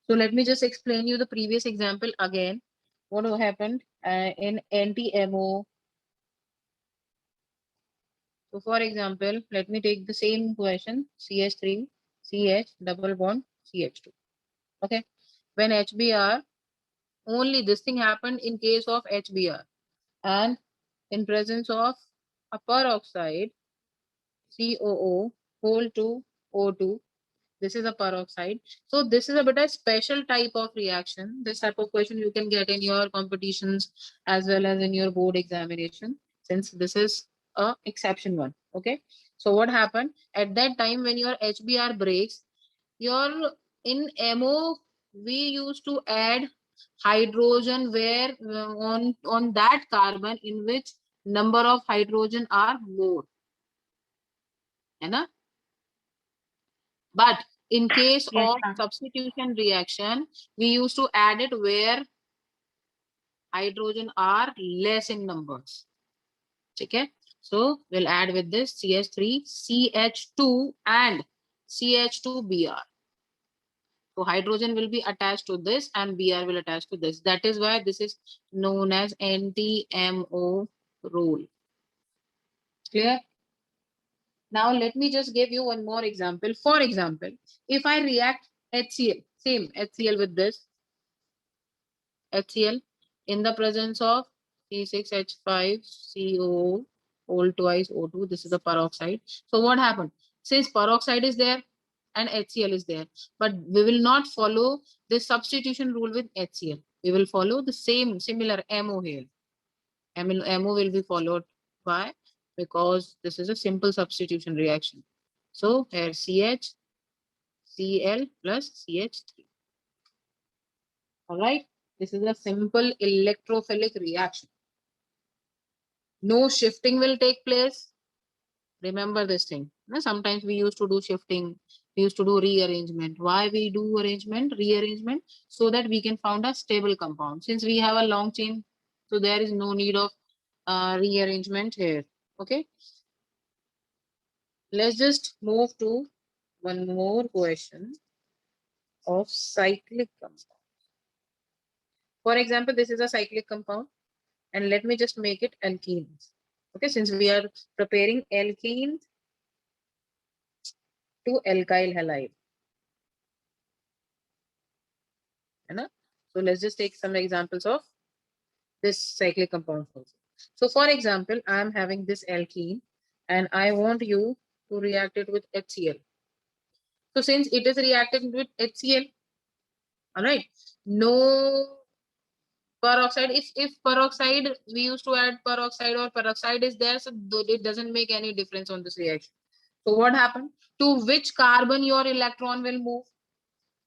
So let me just explain you the previous example again. What happened in anti-MO. So for example, let me take the same question, CH3, CH double bond, CH2. Okay. When HBr, only this thing happened in case of HBr. And in presence of a peroxide, COO, whole to O2, this is a peroxide. So this is a bit a special type of reaction. This type of question you can get in your competitions as well as in your board examination, since this is a exception one. Okay. So what happened at that time when your HBr breaks, your in MO we used to add hydrogen where on that carbon in which number of hydrogen are more. है ना? But in case Yes, of ma'am. substitution reaction, we used to add it where hydrogen are less in numbers. Okay. So we'll add with this CH3, CH2 and CH2Br. So hydrogen will be attached to this and Br will attach to this. That is why this is known as anti-MO rule. Clear? Now let me just give you one more example. For example, if I react HCl, same HCl with this, HCl in the presence of C6H5CO whole twice O2. This is the peroxide. So what happened? Since peroxide is there and HCl is there, but we will not follow this substitution rule with HCl. We will follow the same similar MO here. MO will be followed by, because this is a simple substitution reaction. So here CH, Cl plus CH3. All right. This is a simple electrophilic reaction. No shifting will take place. Remember this thing. Sometimes we used to do shifting. We used to do rearrangement. Why we do rearrangement? So that we can find a stable compound. Since we have a long chain, so there is no need of rearrangement here. Okay. Let's just move to one more question of cyclic compound. For example, this is a cyclic compound. And let me just make it alkenes. Okay, since we are preparing alkenes to alkyl halide. So let's just take some examples of this cyclic compound also. So for example, I am having this alkene and I want you to react it with HCl. So since it is reacting with HCl, all right, no peroxide. If peroxide, we used to add peroxide or peroxide is there, so it doesn't make any difference on this reaction. So what happened? To which carbon your electron will move?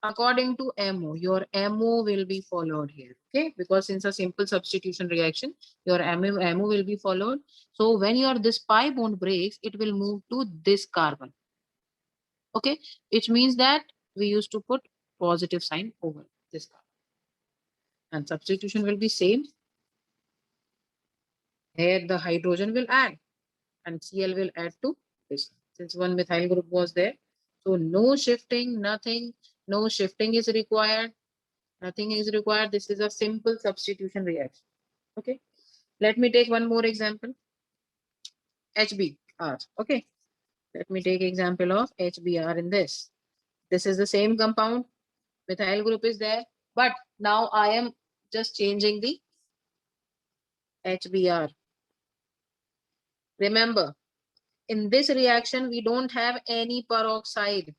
According to MO, your MO will be followed here. Okay, because since a simple substitution reaction, your MO will be followed. So when your this pi bond breaks, it will move to this carbon. Okay, which means that we used to put positive sign over this carbon. And substitution will be same. Here the hydrogen will add and Cl will add to this, since one methyl group was there. So no shifting, nothing, no shifting is required. Nothing is required. This is a simple substitution reaction. Okay. Let me take one more example. HBr. Okay. Let me take example of HBr in this. This is the same compound. Methyl group is there. But now I am just changing the HBr. Remember, in this reaction, we don't have any peroxide.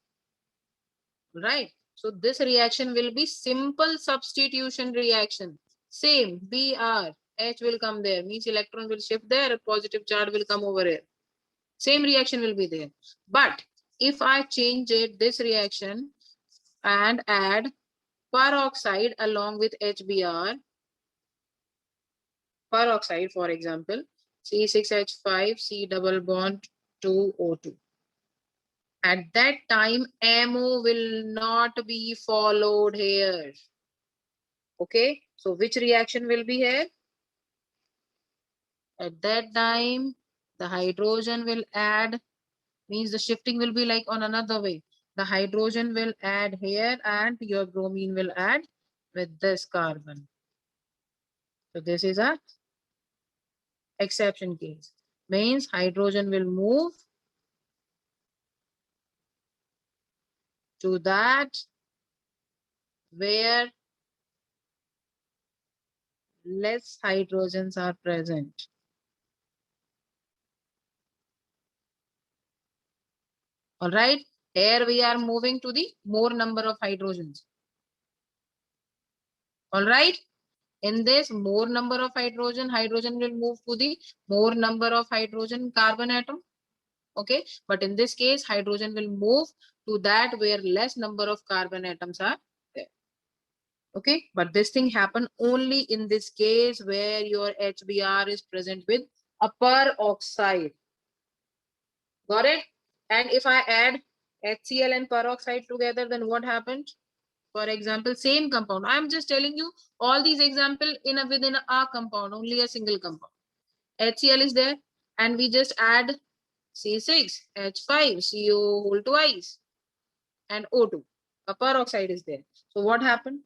Right? So this reaction will be simple substitution reaction. Same, Br, H will come there, means electron will shift there, positive charge will come over here. Same reaction will be there. But if I change it, this reaction, and add peroxide along with HBr, peroxide for example, C6H5, C double bond 2O2. At that time, MO will not be followed here. Okay, so which reaction will be here? At that time, the hydrogen will add, means the shifting will be like on another way. The hydrogen will add here and your bromine will add with this carbon. So this is a exception case. Means hydrogen will move to that where less hydrogens are present. All right. Here we are moving to the more number of hydrogens. All right. In this more number of hydrogen will move to the more number of hydrogen carbon atom. Okay. But in this case, hydrogen will move to that where less number of carbon atoms are there. Okay. But this thing happen only in this case where your HBr is present with a peroxide. Got it? And if I add HCl and peroxide together, then what happens? For example, same compound. I'm just telling you all these example within a compound, only a single compound. HCl is there, and we just add C6H5 CO whole twice and O2. A peroxide is there. So what happened?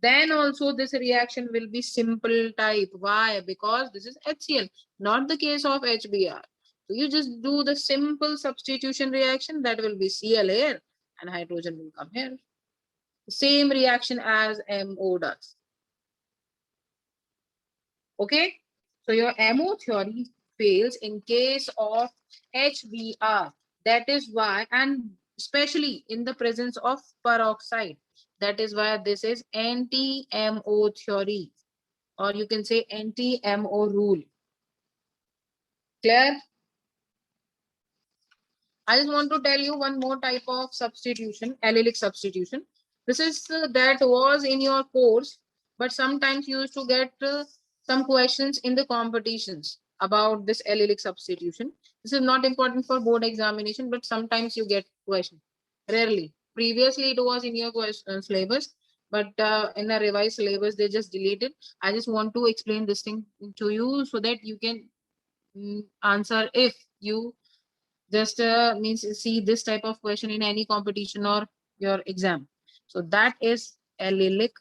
Then also this reaction will be simple type. Why? Because this is HCl, not the case of HBr. So you just do the simple substitution reaction, that will be Cl here and hydrogen will come here. Same reaction as MO does. Okay, so your MO theory fails in case of HBr. That is why, and especially in the presence of peroxide. That is why this is anti-MO theory, or you can say anti-MO rule. Clear? I just want to tell you one more type of substitution, allylic substitution. This is that was in your course, but sometimes you used to get some questions in the competitions about this allylic substitution. This is not important for board examination, but sometimes you get question. Rarely. Previously, it was in your syllabus, but in the revised syllabus, they just deleted. I just want to explain this thing to you so that you can answer if you just means see this type of question in any competition or your exam. So that is allylic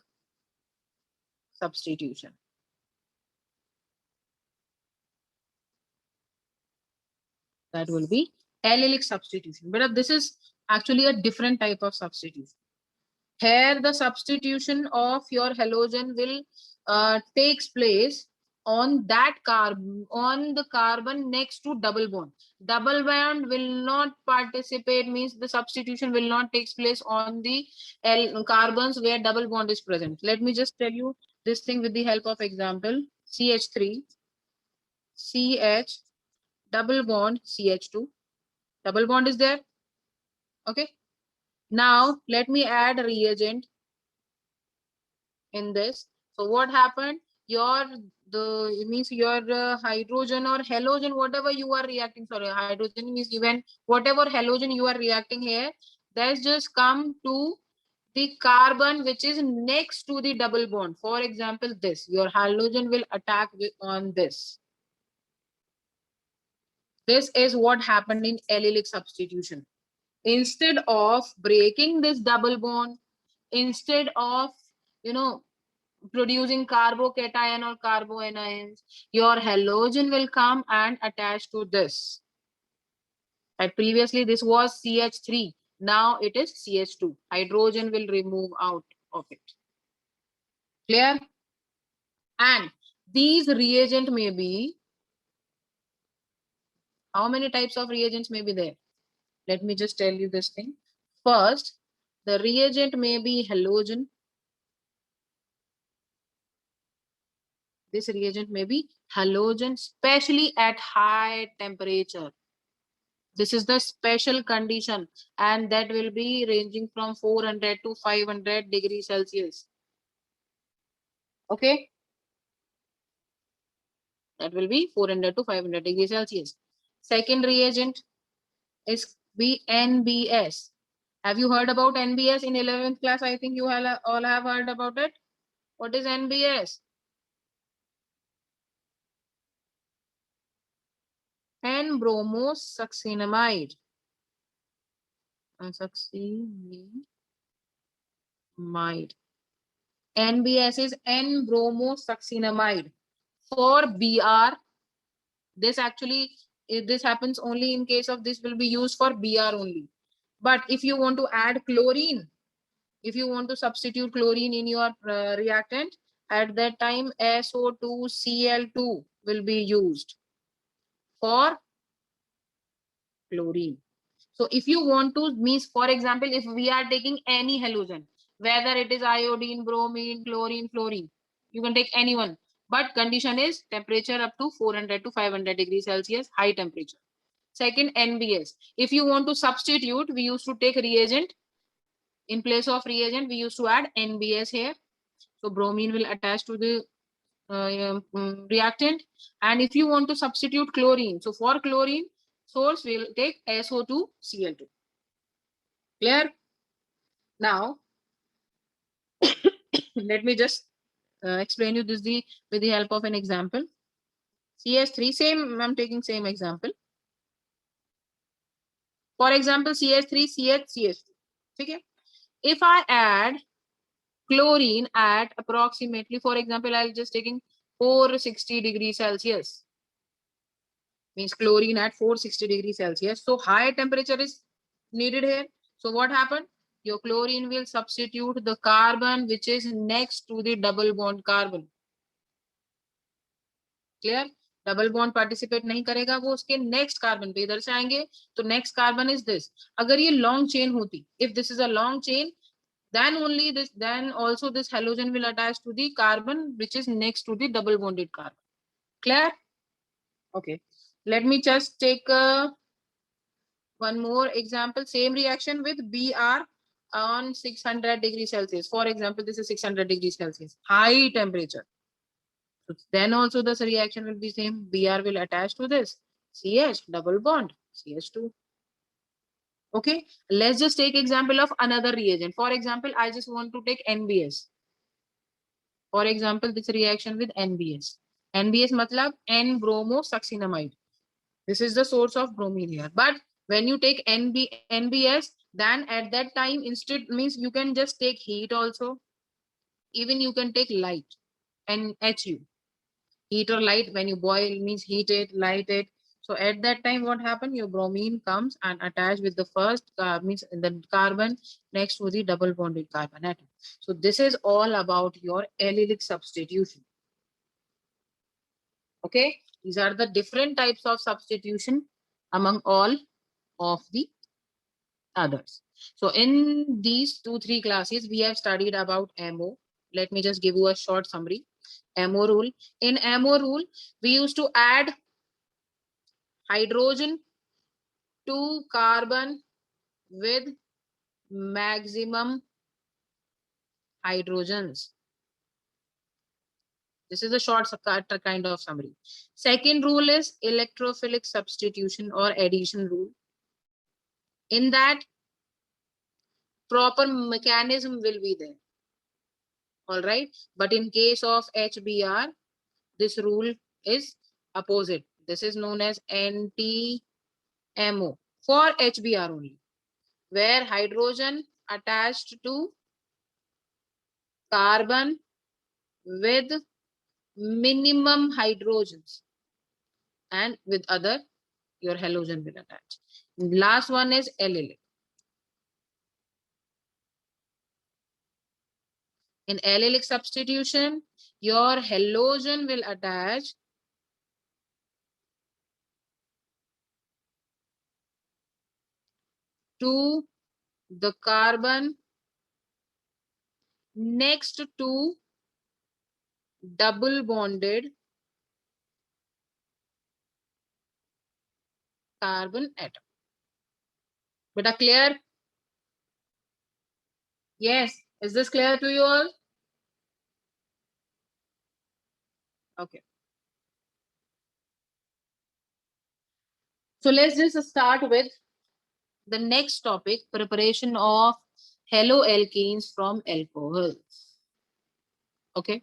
substitution. That will be allylic substitution. But this is actually a different type of substitution. Here the substitution of your halogen will takes place on that carbon, on the carbon next to double bond. Double bond will not participate, means the substitution will not take place on the carbons where double bond is present. Let me just tell you this thing with the help of example. CH3 CH double bond CH2, double bond is there. Okay, now let me add reagent in this. So what happened? It means your hydrogen or halogen, whatever you are reacting. Sorry, hydrogen means even whatever halogen you are reacting here, that's just come to the carbon which is next to the double bond. For example, this your halogen will attack on this. This is what happened in allylic substitution. Instead of breaking this double bond, instead of producing carbocation or carboanions, your halogen will come and attach to this. And previously this was CH3. Now it is CH2. Hydrogen will remove out of it. Clear? And these reagent may be, how many types of reagents may be there? Let me just tell you this thing. First, the reagent may be halogen. This reagent may be halogen, especially at high temperature. This is the special condition, and that will be ranging from 400 to 500 degrees Celsius. Okay. That will be 400 to 500 degrees Celsius. Second reagent is be NBS. Have you heard about NBS in 11th class? I think you all have heard about it. What is NBS? N-bromosuccinimide. succinimide. NBS is N-bromosuccinimide. For BR, this actually, if this happens only in case of this will be used for BR only. But if you want to add chlorine, if you want to substitute chlorine in your reactant, at that time SO2Cl2 will be used for chlorine. So if you want to, means for example, if we are taking any halogen, whether it is iodine, bromine, chlorine, fluorine, you can take any one. But condition is temperature up to 400 to 500 degrees Celsius, high temperature. Second, NBS. If you want to substitute, we used to take reagent. In place of reagent, we used to add NBS here. So bromine will attach to the reactant. And if you want to substitute chlorine, so for chlorine source, we'll take SO2Cl2. Clear? Now, let me just explain you this with the help of an example. CS3, same, I'm taking same example. For example, CS3, CH, CH2. Okay? If I add chlorine at approximately, for example, I'll just taking 460 degrees Celsius. Means chlorine at 460 degrees Celsius. So high temperature is needed here. So what happened? Your chlorine will substitute the carbon which is next to the double bond carbon. Clear? Double bond participate नहीं करेगा, वो उसके next carbon पे इधर से आएंगे, तो next carbon is this. अगर ये लॉन्ग चेन होती, if this is a long chain, then only this, then also this halogen will attach to the carbon which is next to the double bonded carbon. Clear? Okay, let me just take one more example. Same reaction with Br on 600 degrees Celsius. For example, this is 600 degrees Celsius, high temperature. So then also this reaction will be same. Br will attach to this CH, double bond, CH2. Okay, let's just take example of another reagent. For example, I just want to take NBS. For example, this reaction with NBS. NBS matlab N-bromosuccinimide. This is the source of bromine here. But when you take NBS, then at that time, instead means you can just take heat also. Even you can take light and HU. Heat or light, when you boil means heat it, light it. So at that time, what happened? Your bromine comes and attach with the first means the carbon next to the double bonded carbon atom. So this is all about your allylic substitution. Okay, these are the different types of substitution among all of the others. So in these 2-3 classes, we have studied about MO. Let me just give you a short summary. MO rule. In MO rule, we used to add hydrogen to carbon with maximum hydrogens. This is a short kind of summary. Second rule is electrophilic substitution or addition rule. In that, proper mechanism will be there. All right. But in case of HBr, this rule is opposite. This is known as anti-MO for HBr only, where hydrogen attached to carbon with minimum hydrogens, and with other your halogen will attach. Last one is allylic. In allylic substitution, your halogen will attach to the carbon next to double bonded carbon atom. Beta clear? Yes. Is this clear to you all? Okay. So let's just start with the next topic, preparation of haloalkanes from alcohols. Okay.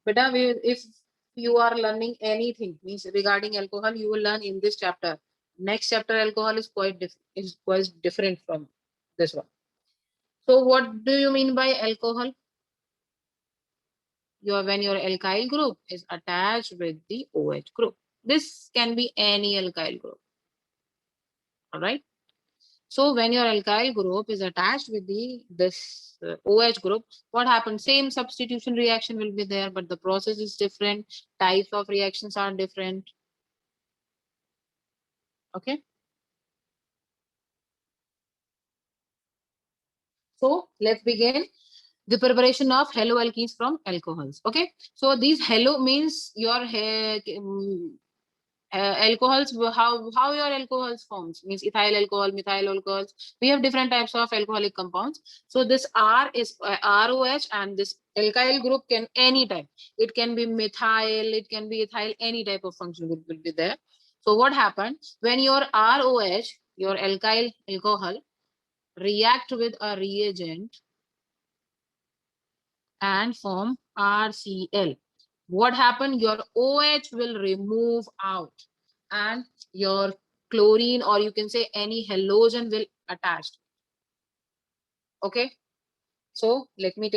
Beta, if you are learning anything means regarding alcohol, you will learn in this chapter. Next chapter alcohol is quite different from this one. So what do you mean by alcohol? When your alkyl group is attached with the OH group. This can be any alkyl group. All right. So when your alkyl group is attached with this OH group, what happens? Same substitution reaction will be there, but the process is different. Types of reactions are different. Okay. So let's begin the preparation of haloalkenes from alcohols. Okay. So these halo means your alcohols, how your alcohols forms means ethyl alcohol, methyl alcohols. We have different types of alcoholic compounds. So this R is ROH, and this alkyl group can any type. It can be methyl, it can be ethyl, any type of function will be there. So what happens when your ROH, your alkyl alcohol, react with a reagent and form RCl? What happened? Your OH will remove out and your chlorine, or you can say any halogen, will attach. Okay. So let me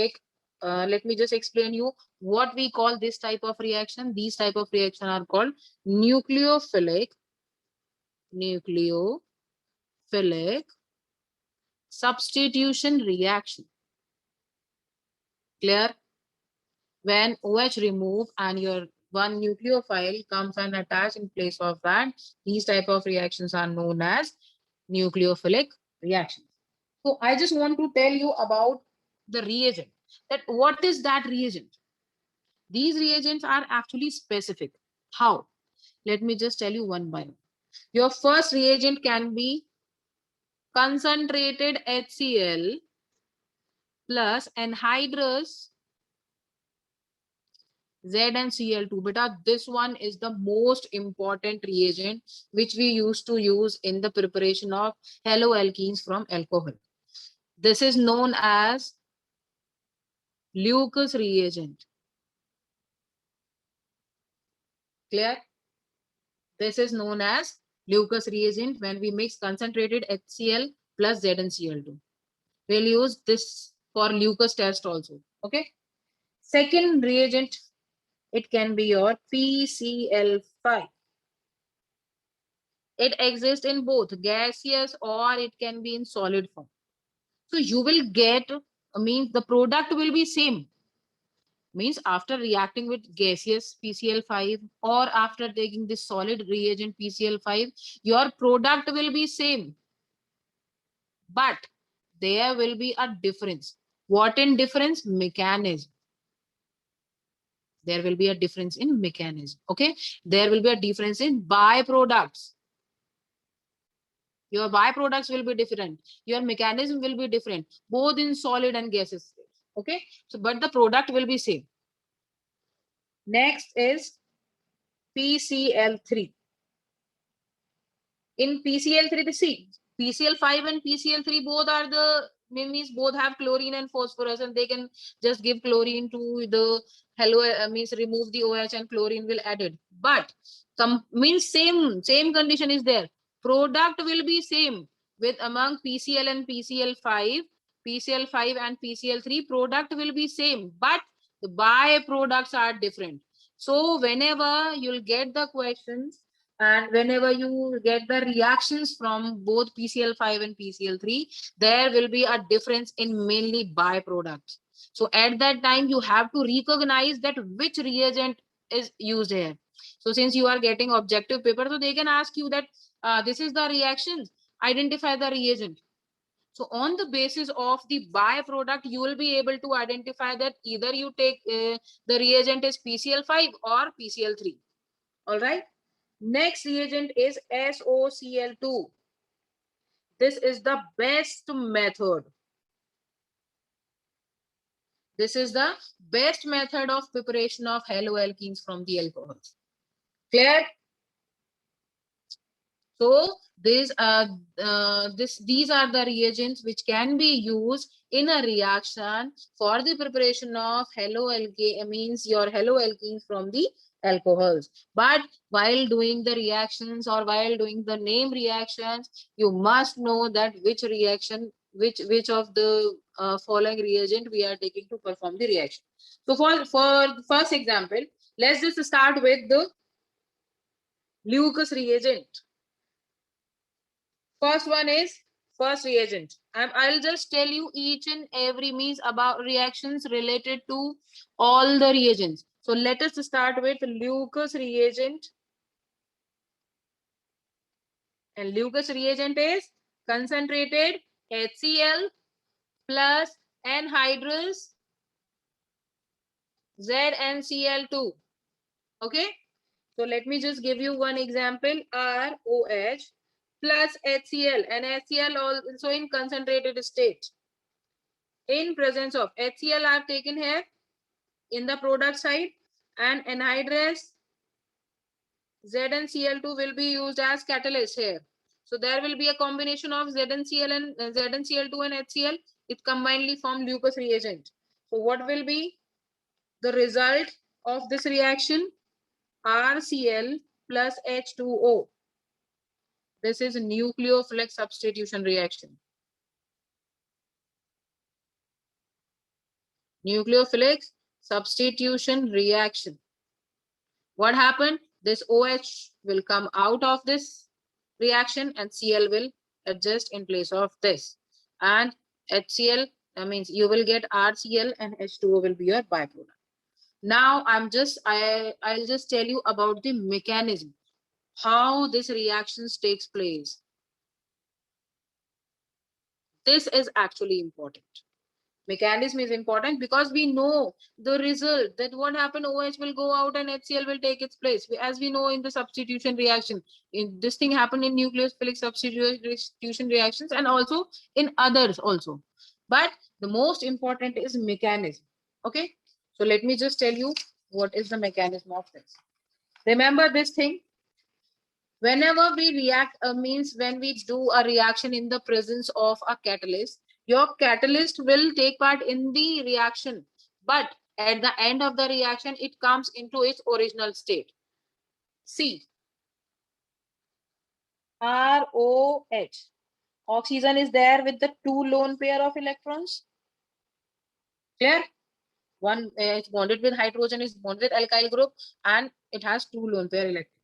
just explain you what we call this type of reaction. These type of reaction are called nucleophilic substitution reaction. Clear? When OH remove and your one nucleophile comes and attach in place of that, these type of reactions are known as nucleophilic reactions. So I just want to tell you about the reagent. That what is that reagent? These reagents are actually specific. How? Let me just tell you one by one. Your first reagent can be concentrated HCl plus anhydrous ZnCl2. Beta, this one is the most important reagent which we used to use in the preparation of haloalkenes from alcohol. This is known as Lucas reagent. Clear? This is known as Lucas reagent when we mix concentrated HCl plus ZnCl2. We'll use this for Lucas test also. Okay. Second reagent, it can be your PCl5. It exists in both gaseous or it can be in solid form. So you will get, means the product will be same. Means after reacting with gaseous PCl5 or after taking this solid reagent PCl5, your product will be same. But there will be a difference. What in difference? Mechanism. There will be a difference in mechanism. Okay. There will be a difference in byproducts. Your byproducts will be different. Your mechanism will be different, both in solid and gaseous state. Okay. So, but the product will be same. Next is PCl3. In PCl3, the C, PCl5 and PCl3 both are the means both have chlorine and phosphorus, and they can just give chlorine to the means remove the OH and chlorine will add it. But means same condition is there. Product will be same with among PCl and PCl5, PCl5 and PCl3. Product will be same, but the byproducts are different. So whenever you'll get the questions and whenever you get the reactions from both PCl5 and PCl3, there will be a difference in mainly byproducts. So at that time, you have to recognize that which reagent is used here. So since you are getting objective paper, so they can ask you that this is the reactions, identify the reagent. So on the basis of the byproduct, you will be able to identify that either you take the reagent is PCl5 or PCl3. All right. Next reagent is SOCl2. This is the best method. This is the best method of preparation of haloalkenes from the alcohols. Clear? So these are the reagents which can be used in a reaction for the preparation of haloalkane, means your haloalkenes from the alcohols. But while doing the reactions or while doing the name reactions, you must know that which reaction which of the following reagent we are taking to perform the reaction. So for first example, let's just start with the Lewis reagent. First one is first reagent. I'll just tell you each and every means about reactions related to all the reagents. So let us start with Lewis reagent. And Lewis reagent is concentrated HCl plus anhydrous ZnCl2. Okay. So let me just give you one example. ROH plus HCl, and HCl also in concentrated state. In presence of HCl I have taken here in the product side, and anhydrous ZnCl2 will be used as catalyst here. So there will be a combination of ZnCl and ZnCl2 and HCl. It combinedly form Lewis reagent. So what will be the result of this reaction? RCl plus H2O. This is nucleophilic substitution reaction. Nucleophilic substitution reaction. What happened? This OH will come out of this reaction and Cl will adjust in place of this. And HCl, that means you will get RCl and H2O will be your byproduct. Now I'll just tell you about the mechanism, how this reactions takes place. This is actually important. Mechanism is important because we know the result that what happened, OH will go out and HCl will take its place. As we know in the substitution reaction, this thing happened in nucleophilic substitution reactions and also in others also. But the most important is mechanism. Okay. So let me just tell you what is the mechanism of this. Remember this thing. Whenever we react, means when we do a reaction in the presence of a catalyst, your catalyst will take part in the reaction, but at the end of the reaction, it comes into its original state. See, ROH. Oxygen is there with the two lone pair of electrons. Clear? One is bonded with hydrogen, is bonded with alkyl group, and it has two lone pair electrons.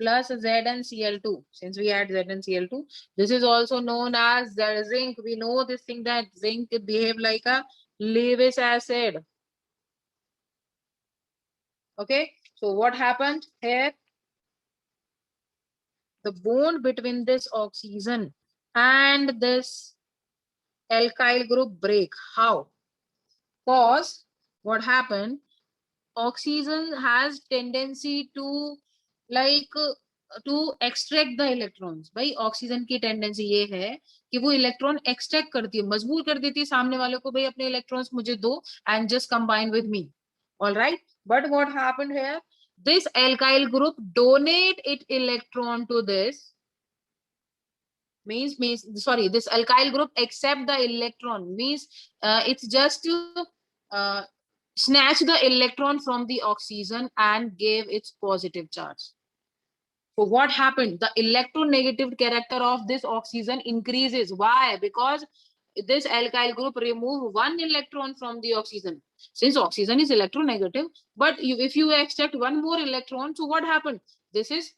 Plus ZnCl2. Since we had ZnCl2, this is also known as the zinc. We know this thing that zinc behave like a Lewis acid. Okay, so what happened here? The bond between this oxygen and this alkyl group break. How? Because what happened? Oxygen has tendency to like to extract the electrons. भाई oxygen की tendency ये है कि वो electron extract करती है, मजबूर कर देती है सामने वाले को, भाई अपने इलेक्ट्रॉन्स मुझे दो and just combine with me. All right, but what happened here? This alkyl group donate its electron to this. This alkyl group accept the electron, means it's just to uh, snatch the electron from the oxygen and gave its positive charge. So what happened? The electronegative character of this oxygen increases. Why? Because this alkyl group remove one electron from the oxygen. Since oxygen is electronegative, but if you extract one more electron, so what happened? This is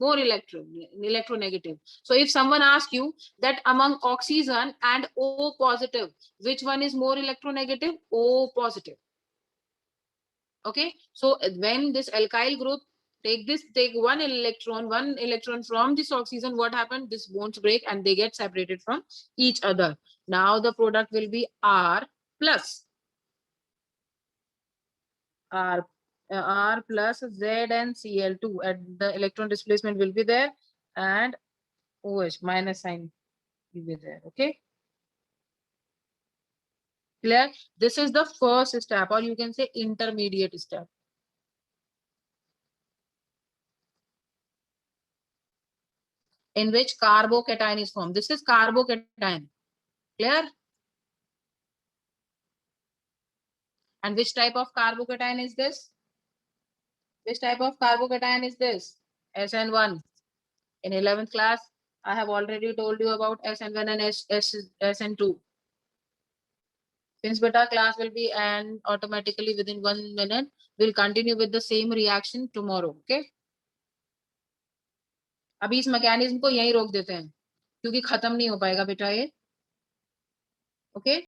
more electronegative. So if someone asks you that among oxygen and O positive, which one is more electronegative? O positive. Okay, so when this alkyl group take one electron from this oxygen, what happened? This bonds break and they get separated from each other. Now the product will be R plus R plus ZnCl2, and the electron displacement will be there, and OH minus sign will be there. Okay, clear? This is the first step, or you can say intermediate step. In which carbocation is formed. This is carbocation. Clear? And which type of carbocation is this? Which type of carbocation is this? SN1. In 11th class, I have already told you about SN1 and SN2. Since beta class will be and automatically within 1 minute, we'll continue with the same reaction tomorrow. Okay. अभी इस mechanism को यहीं रोक देते हैं क्योंकि खत्म नहीं हो पाएगा बेटा ये. Okay.